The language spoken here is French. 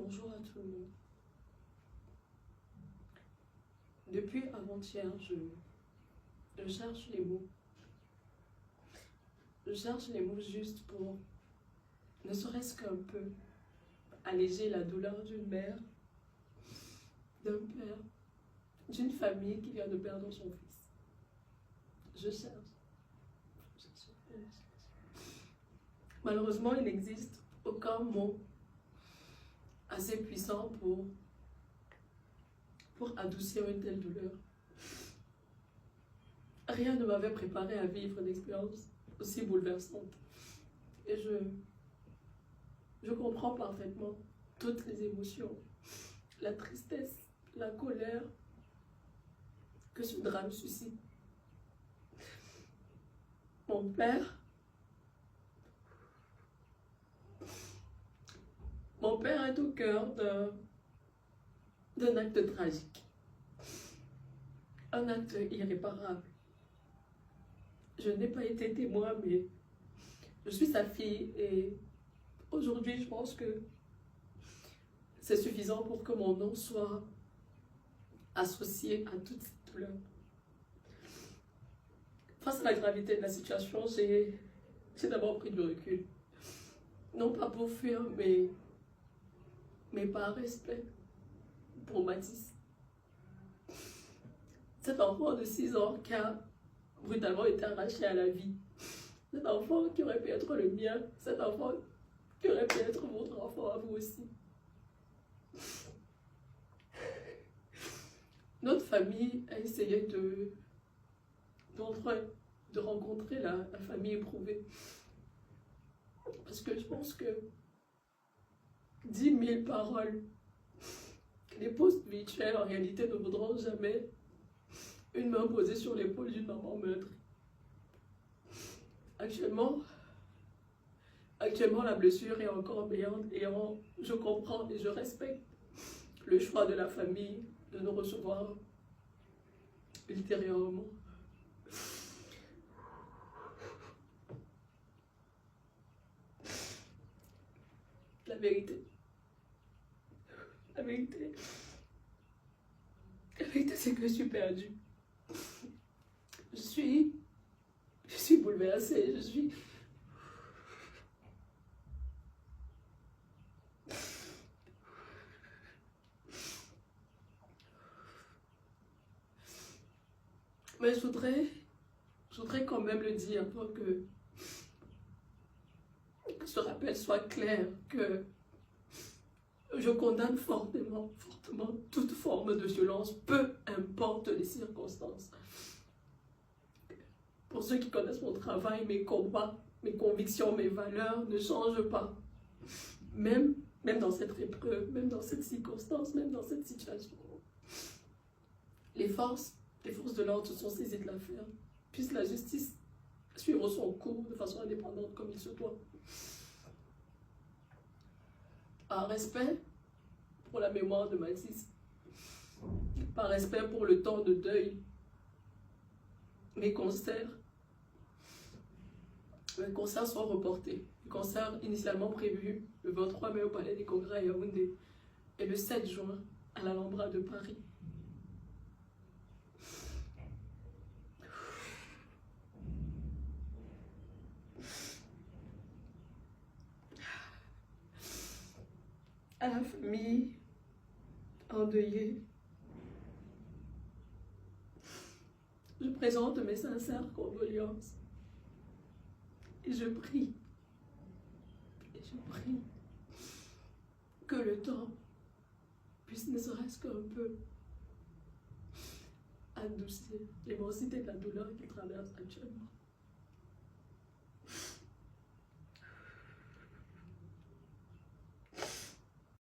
Bonjour à tout le monde. Depuis avant-hier, je cherche les mots. Je cherche les mots justes pour, ne serait-ce qu'un peu, alléger la douleur d'une mère, d'un père, d'une famille qui vient de perdre son fils. Je cherche. Malheureusement, il n'existe aucun mot assez puissant pour adoucir une telle douleur. Rien ne m'avait préparé à vivre une expérience aussi bouleversante. Et je comprends parfaitement toutes les émotions, la tristesse, la colère que ce drame suscite. Mon père est au cœur d'un acte tragique, un acte irréparable. Je n'ai pas été témoin, mais je suis sa fille et aujourd'hui, je pense que c'est suffisant pour que mon nom soit associé à toute cette douleur. Face à la gravité de la situation, j'ai d'abord pris du recul. Non pas pour fuir, mais par respect pour Mathis. Cet enfant de 6 ans qui a brutalement été arraché à la vie. Cet enfant qui aurait pu être le mien. Cet enfant qui aurait pu être votre enfant à vous aussi. Notre famille a essayé de rencontrer la famille éprouvée. Parce que je pense que 10 000 paroles, les posts virtuels en réalité ne vaudront jamais une main posée sur l'épaule d'une maman meurtrie. Actuellement, la blessure est encore béante et je comprends et je respecte le choix de la famille de nous recevoir ultérieurement. La vérité, c'est que je suis perdue. Je suis bouleversée, Mais je voudrais quand même le dire pour que ce rappel soit clair, que je condamne fortement toute forme de violence, peu importe les circonstances. Pour ceux qui connaissent mon travail, mes combats, mes convictions, mes valeurs ne changent pas. Même dans cette épreuve, même dans cette circonstance, même dans cette situation. Les forces de l'ordre se sont saisies de l'affaire. Puisse la justice suivre son cours de façon indépendante comme il se doit. Par respect pour la mémoire de Mathis, par respect pour le temps de deuil, mes concerts sont reportés. Les concerts initialement prévus le 23 mai au Palais des Congrès à Yaoundé et le 7 juin à l'Alhambra de Paris. À la famille endeuillée, je présente mes sincères condoléances et je prie que le temps puisse ne serait-ce qu'un peu adoucir l'immensité de la douleur qu'il traverse actuellement.